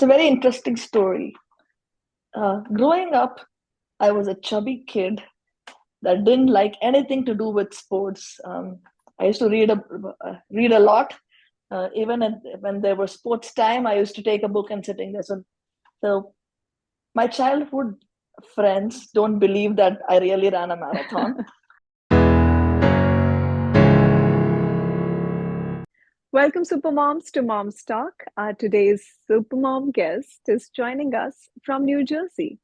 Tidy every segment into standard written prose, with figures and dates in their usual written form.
a very interesting story. Growing up, I was a chubby kid that didn't like anything to do with sports. I used to read a lot. When there was sports time, I used to take a book and sitting there. So my childhood friends don't believe that I really ran a marathon. Welcome, Supermoms, to Mom's Talk. Today's Supermom guest is joining us from New Jersey.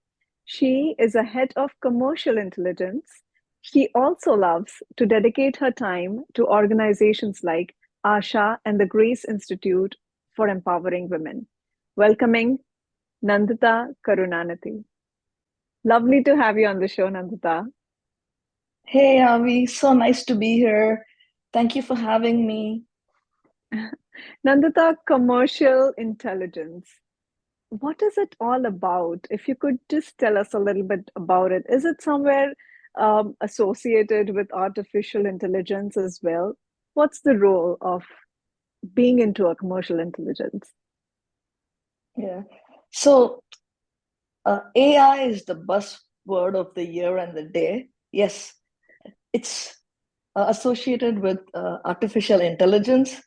She is a head of commercial intelligence. She also loves to dedicate her time to organizations like ASHA and the Grace Institute for Empowering Women. Welcoming Nandhita Karunanithi. Lovely to have you on the show, Nandhita. Hey, Avi, so nice to be here. Thank you for having me. Nandhita, commercial intelligence. What is it all about? If you could just tell us a little bit about it. Is it somewhere associated with artificial intelligence as well? What's the role of being into a commercial intelligence? Yeah. So AI is the buzzword of the year and the day. Yes, it's associated with artificial intelligence,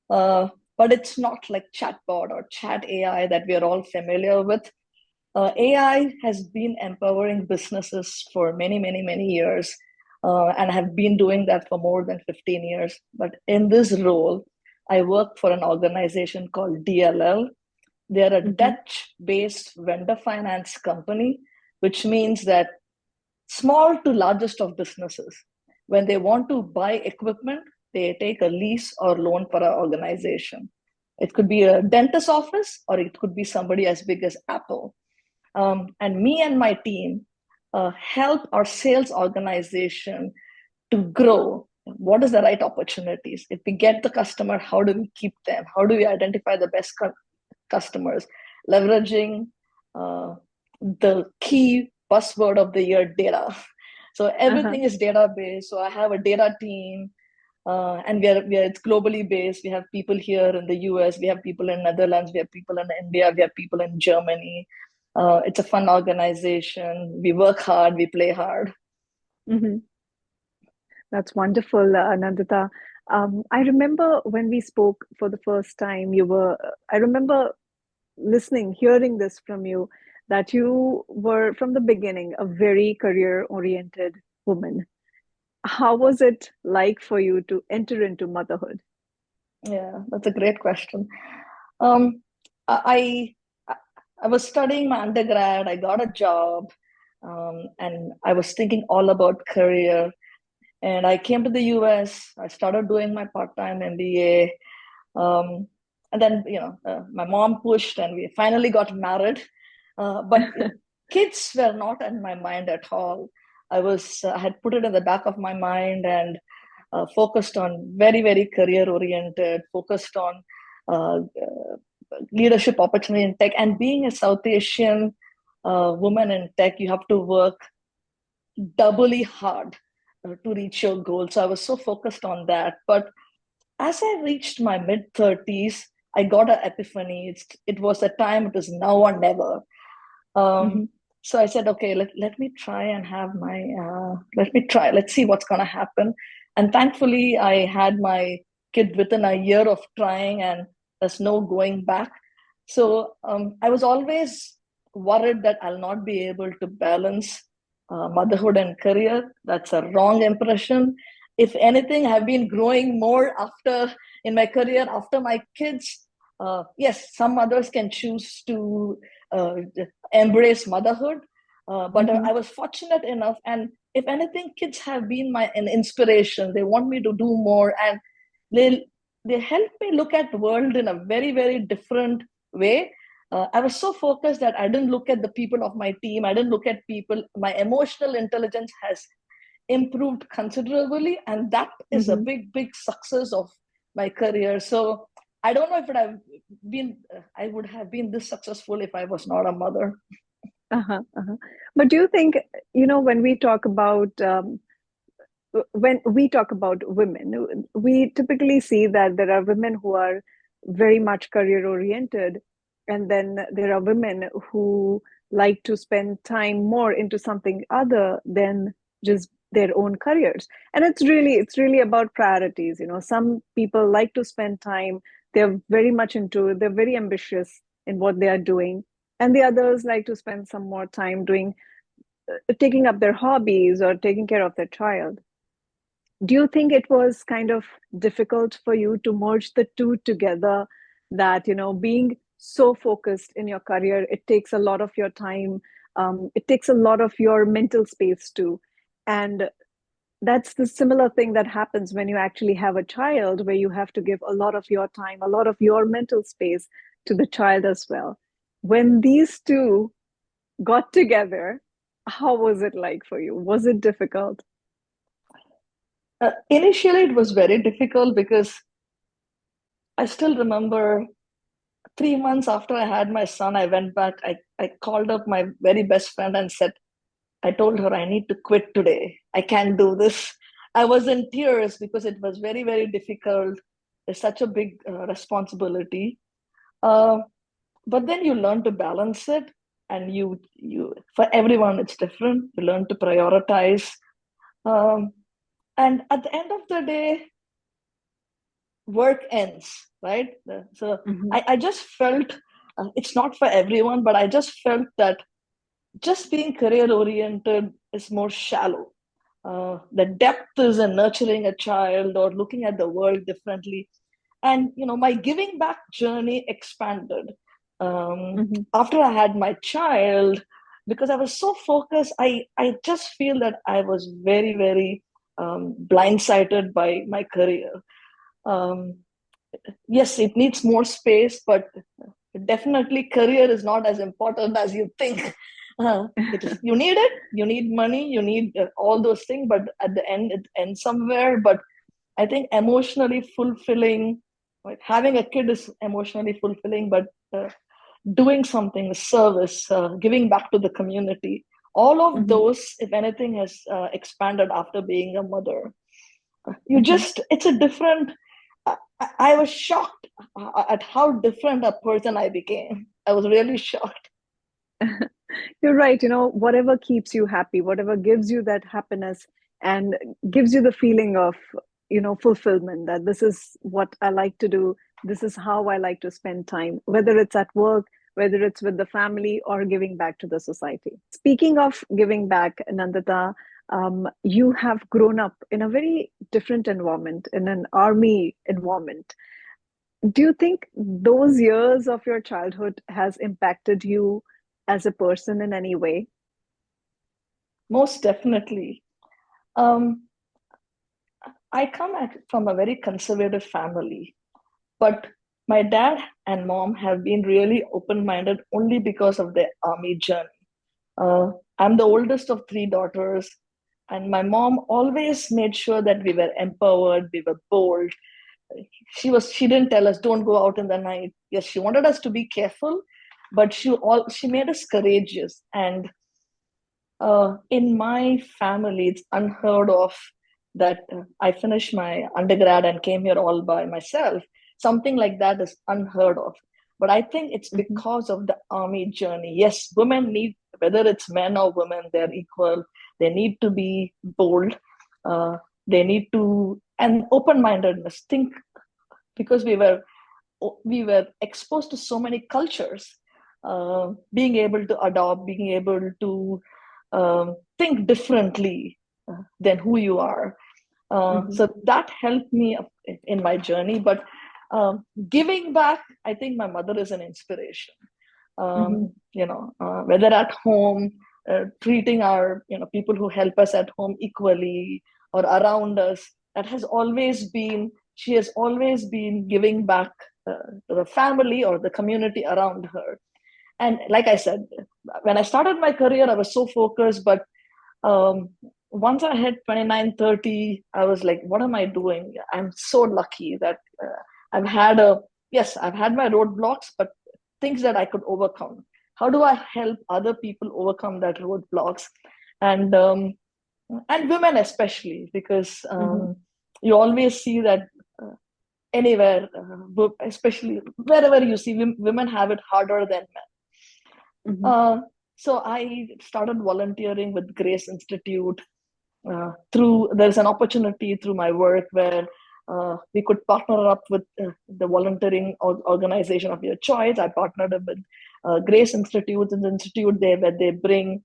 but it's not like chatbot or chat AI that we are all familiar with. AI has been empowering businesses for many, many, many years, and have been doing that for more than 15 years. But in this role, I work for an organization called DLL. They're a Mm-hmm. Dutch-based vendor finance company, which means that small to largest of businesses, when they want to buy equipment, they take a lease or loan for our organization. It could be a dentist office, or it could be somebody as big as Apple. And me and my team help our sales organization to grow. What is the right opportunities? If we get the customer, how do we keep them? How do we identify the best customers? Leveraging the key buzzword of the year, data. So Uh-huh. everything is database. So I have a data team, and it's globally based. We have people here in the US, we have people in Netherlands, we have people in India, we have people in Germany. It's a fun organization. We work hard, we play hard. Mm-hmm. That's wonderful, Nandita. I remember when we spoke for the first time, I remember hearing this from you, that you were from the beginning a very career oriented woman. How was it like for you to enter into motherhood? Yeah, that's a great question. Um, I I I was studying my undergrad. I got a job, and I was thinking all about career. And I came to the US. I started doing my part-time MBA. And then, my mom pushed, and we finally got married. But kids were not in my mind at all. I had put it in the back of my mind, and focused on very, very career oriented, focused on leadership opportunity in tech. And being a South Asian woman in tech, you have to work doubly hard to reach your goal. So I was so focused on that. But as I reached my mid 30s, I got an epiphany. It was a time, it was now or never. Hmm. So I said, okay, let me try and have let's see what's going to happen. And thankfully, I had my kid within a year of trying, and there's no going back. So I was always worried that I'll not be able to balance motherhood and career. That's a wrong impression. If anything, I've been growing more after in my career after my kids. Yes, some mothers can choose to embrace motherhood, but Hmm. I was fortunate enough, and if anything, kids have been an inspiration. They want me to do more, and they they help me look at the world in a very, very different way. I was so focused that I didn't look at the people of my team. I didn't look at people. My emotional intelligence has improved considerably, and that is a Hmm. big, big success of my career. So I don't know if I would have been this successful if I was not a mother. Uh-huh, uh-huh. But do you think, when we talk about women, we typically see that there are women who are very much career oriented, And then there are women who like to spend time more into something other than just their own careers. And it's really about priorities. Some people like to spend time, they're very much into it, they're very ambitious in what they are doing. And the others like to spend some more time doing taking up their hobbies or taking care of their child. Do you think it was kind of difficult for you to merge the two together, that being so focused in your career, it takes a lot of your time, it takes a lot of your mental space too, and that's the similar thing that happens when you actually have a child, where you have to give a lot of your time, a lot of your mental space to the child as well. When these two got together, how was it like for you? Was it difficult? Initially, it was very difficult because I still remember 3 months after I had my son, I went back. I called up my very best friend and said, I told her I need to quit today. I can't do this. I was in tears because it was very, very difficult. It's such a big responsibility. Uh, but then you learn to balance it, and you for everyone it's different. You learn to prioritize. Um, and at the end of the day, work ends, right? So Mm-hmm. I just felt it's not for everyone, but I just felt that just being career oriented is more shallow. The depth is in nurturing a child or looking at the world differently. And my giving back journey expanded Mm-hmm. after I had my child, because I was so focused. I just feel that I was very, very blindsided by my career. um, yes, it needs more space, but definitely career is not as important as you think. It is, you need it, you need money, you need all those things, but at the end it ends somewhere. But I think emotionally fulfilling, like having a kid is emotionally fulfilling, but doing something, service, giving back to the community, all of Mm-hmm. those, if anything, has expanded after being a mother. You Mm-hmm. just, it's a different, I was shocked at how different a person I became. I was really shocked. You're right. Whatever keeps you happy, whatever gives you that happiness and gives you the feeling of, fulfillment, that this is what I like to do. This is how I like to spend time, whether it's at work, whether it's with the family or giving back to the society. Speaking of giving back, Nandita, you have grown up in a very different environment, in an army environment. Do you think those years of your childhood has impacted you as a person in any way? Most definitely. Um, I come from a very conservative family, but my dad and mom have been really open minded only because of their army journey. Uh, I'm the oldest of three daughters, and my mom always made sure that we were empowered, we were bold. She didn't tell us don't go out in the night. Yes, she wanted us to be careful, but she made us courageous. And in my family, it's unheard of that I finished my undergrad and came here all by myself. Something like that is unheard of. But I think it's Mm-hmm. because of the army journey. Yes, women need, whether it's men or women, they're equal. They need to be bold. Uh, they need to, and open mindedness. Think, because we were exposed to so many cultures, being able to adopt, being able to think differently than who you are. Mm-hmm. So that helped me in my journey. But giving back, I think my mother is an inspiration. Mm-hmm. Whether at home, treating our people who help us at home equally, or around us, that has always been, she has always been giving back to the family or the community around her. And like I said, when I started my career, I was so focused, but um, once I hit 29, 30, I was like, what am I doing? I'm so lucky that I've had a, yes, I've had my roadblocks, but things that I could overcome. How do I help other people overcome that roadblocks? And and women especially, because Mm-hmm. you always see that uh, anywhere, especially wherever you see women have it harder than men. So I started volunteering with Grace Institute. There's an opportunity through my work where we could partner up with the volunteering organization of your choice. I partnered up with Grace Institute, an institute there where they bring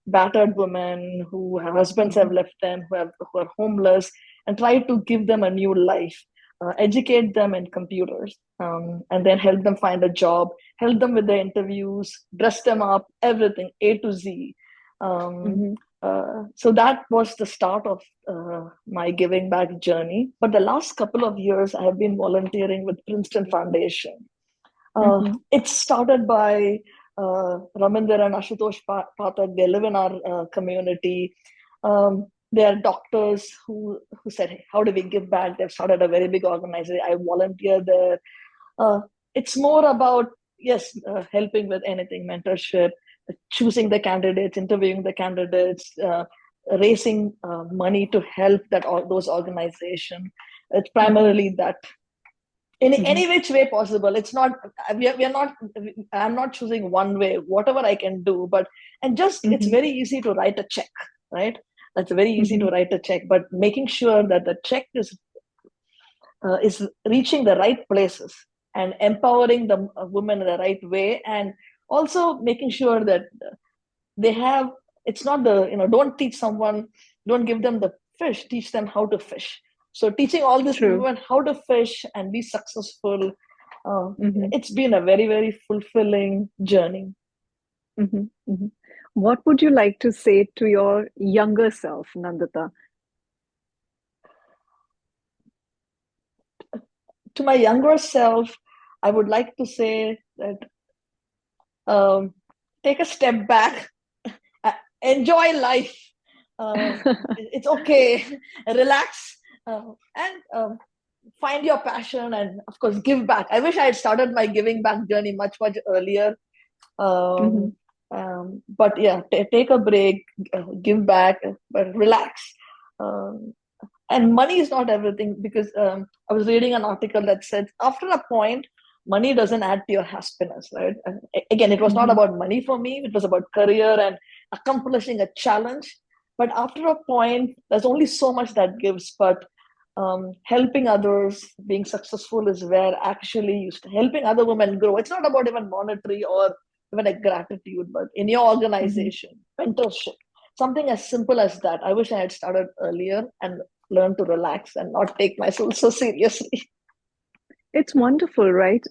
battered women who have husbands have left them, who are homeless, and try to give them a new life, educate them in computers, and then help them find a job, help them with the interviews, dress them up, everything A to Z. So that was the start of my giving back journey. But the last couple of years, I have been volunteering with Princeton Foundation. It started by Raminder and Ashutosh Pathak. They live in our community. They are doctors who said, hey, how do we give back? They've started a very big organization. I volunteer there. It's more about, yes, helping with anything, mentorship, choosing the candidates, interviewing the candidates, raising money to help those organizations. It's primarily that. In any which way possible. It's not, I'm not choosing one way, whatever I can do, it's very easy to write a check, right? That's very easy to write a check, but making sure that the check is reaching the right places and empowering the women in the right way, and also making sure that they have, it's not don't teach someone, don't give them the fish, teach them how to fish. So teaching all these women how to fish and be successful, it's been a very, very fulfilling journey. What would you like to say to your younger self, Nandhita? To my younger self, I would like to say that take a step back, enjoy life. It's okay, relax, and find your passion, and of course give back. I wish I had started my giving back journey much earlier, but yeah, take a break, give back, but relax. And money is not everything, because I was reading an article that said after a point money doesn't add to your happiness, right? And again, it was not about money for me, it was about career and accomplishing a challenge. But after a point, there's only so much that gives. But helping others, being successful is where actually helping other women grow. It's not about even monetary or even a gratitude, but in your organization, mentorship, something as simple as that. I wish I had started earlier and learned to relax and not take myself so seriously. It's wonderful, right?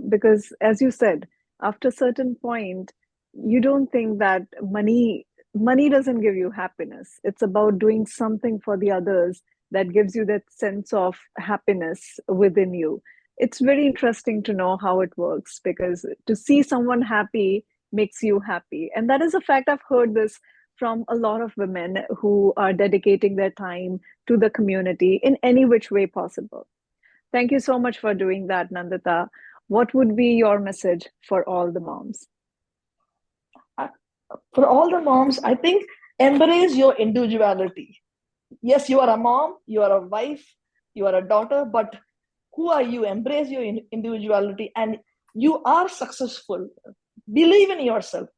Because as you said, after a certain point, you don't think that money doesn't give you happiness. It's about doing something for the others that gives you that sense of happiness within you. It's very interesting to know how it works, because to see someone happy makes you happy. And that is a fact. I've heard this from a lot of women who are dedicating their time to the community in any which way possible. Thank you so much for doing that, Nandhita. What would be your message for all the moms? For all the moms, I think embrace your individuality. Yes, you are a mom, you are a wife, you are a daughter, but who are you? Embrace your individuality, and you are successful. Believe in yourself.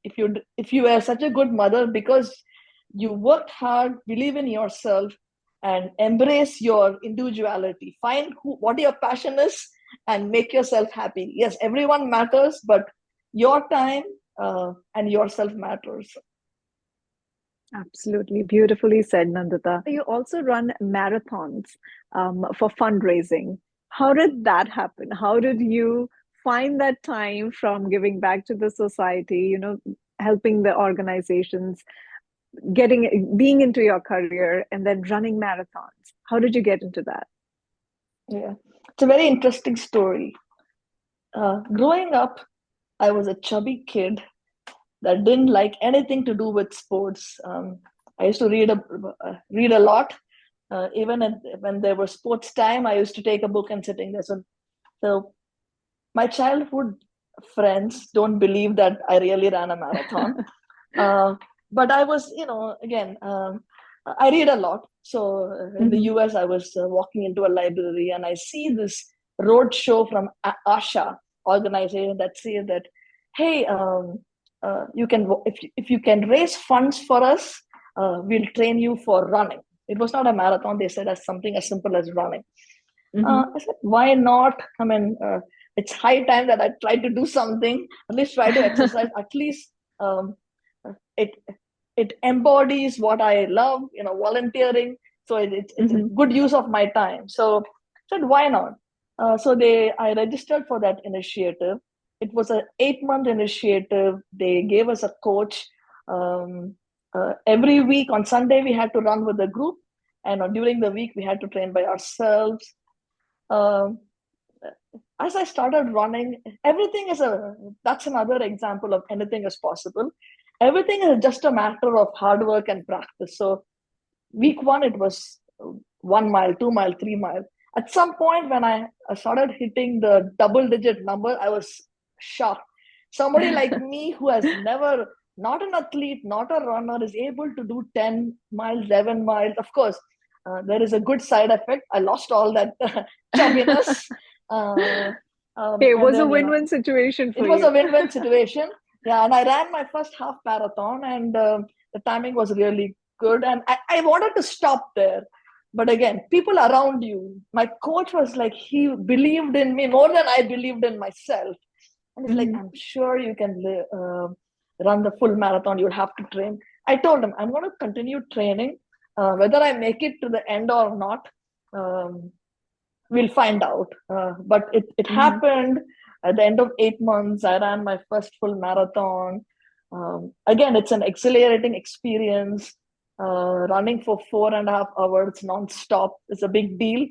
If you are such a good mother because you worked hard, believe in yourself and embrace your individuality. Find what your passion is and make yourself happy. Yes, everyone matters, but your time and yourself matters. Absolutely. Beautifully said, Nandhita. You also run marathons for fundraising. How did that happen? How did you find that time from giving back to the society, helping the organizations, being into your career, and then running marathons? How did you get into that? Yeah, it's a very interesting story. Growing up, I was a chubby kid that didn't like anything to do with sports. I used to read a lot. Even when there was sports time, I used to take a book and sitting there. So my childhood friends don't believe that I really ran a marathon. But I was, again, I read a lot. So in the Mm-hmm. US, I was walking into a library and I see this road show from Asha organization that say that, hey, you can if you can raise funds for us, we'll train you for running. It was not a marathon. They said as something as simple as running. Mm-hmm. I said, why not? I mean, it's high time that I try to do something, at least try to exercise, at least um, it it embodies what I love, volunteering. So it's a Mm-hmm. good use of my time. So I said, why not? I registered for that initiative. It was an 8-month initiative. They gave us a coach. Um, every week on Sunday, we had to run with the group. And during the week, we had to train by ourselves. Um, as I started running, everything is that's another example of anything is possible. Everything is just a matter of hard work and practice. So week one, it was 1 mile, 2 mile, 3 mile. At some point, when I started hitting the double digit number, I was shocked. Somebody like me who has never, not an athlete, not a runner, is able to do 10 miles, 11 miles. Of course, there is a good side effect. I lost all that chubbiness. Uh, It and was a then, win-win situation it for was a you. win-win situation. Yeah, and I ran my first half marathon, and the timing was really good. And I wanted to stop there, but again, people around you. My coach was like, he believed in me more than I believed in myself, and he's like, Mm-hmm. I'm sure you can run the full marathon. You'll have to train. I told him I'm going to continue training, whether I make it to the end or not. Um, we'll find out. But it Mm-hmm. happened at the end of 8 months. I ran my first full marathon. Again, it's an exhilarating experience. Running for 4.5 hours non-stop is a big deal.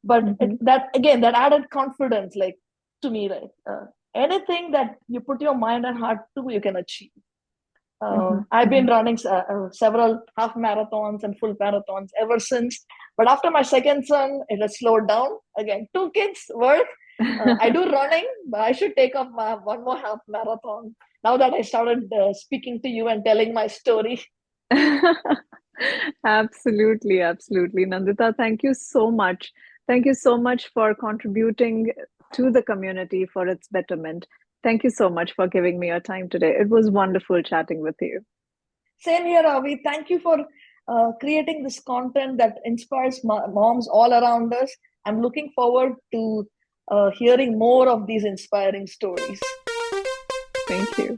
But Mm-hmm. that added confidence, like to me, like anything that you put your mind and heart to, you can achieve. I've been Mm-hmm. running several half marathons and full marathons ever since. But after my second son, it has slowed down. Again, 2 kids work. I do running, but I should take up one more half marathon now that I started speaking to you and telling my story. Absolutely, absolutely. Nandita, thank you so much. Thank you so much for contributing to the community for its betterment. Thank you so much for giving me your time today. It was wonderful chatting with you. Same here, Avi. Thank you for creating this content that inspires moms all around us. I'm looking forward to hearing more of these inspiring stories. Thank you.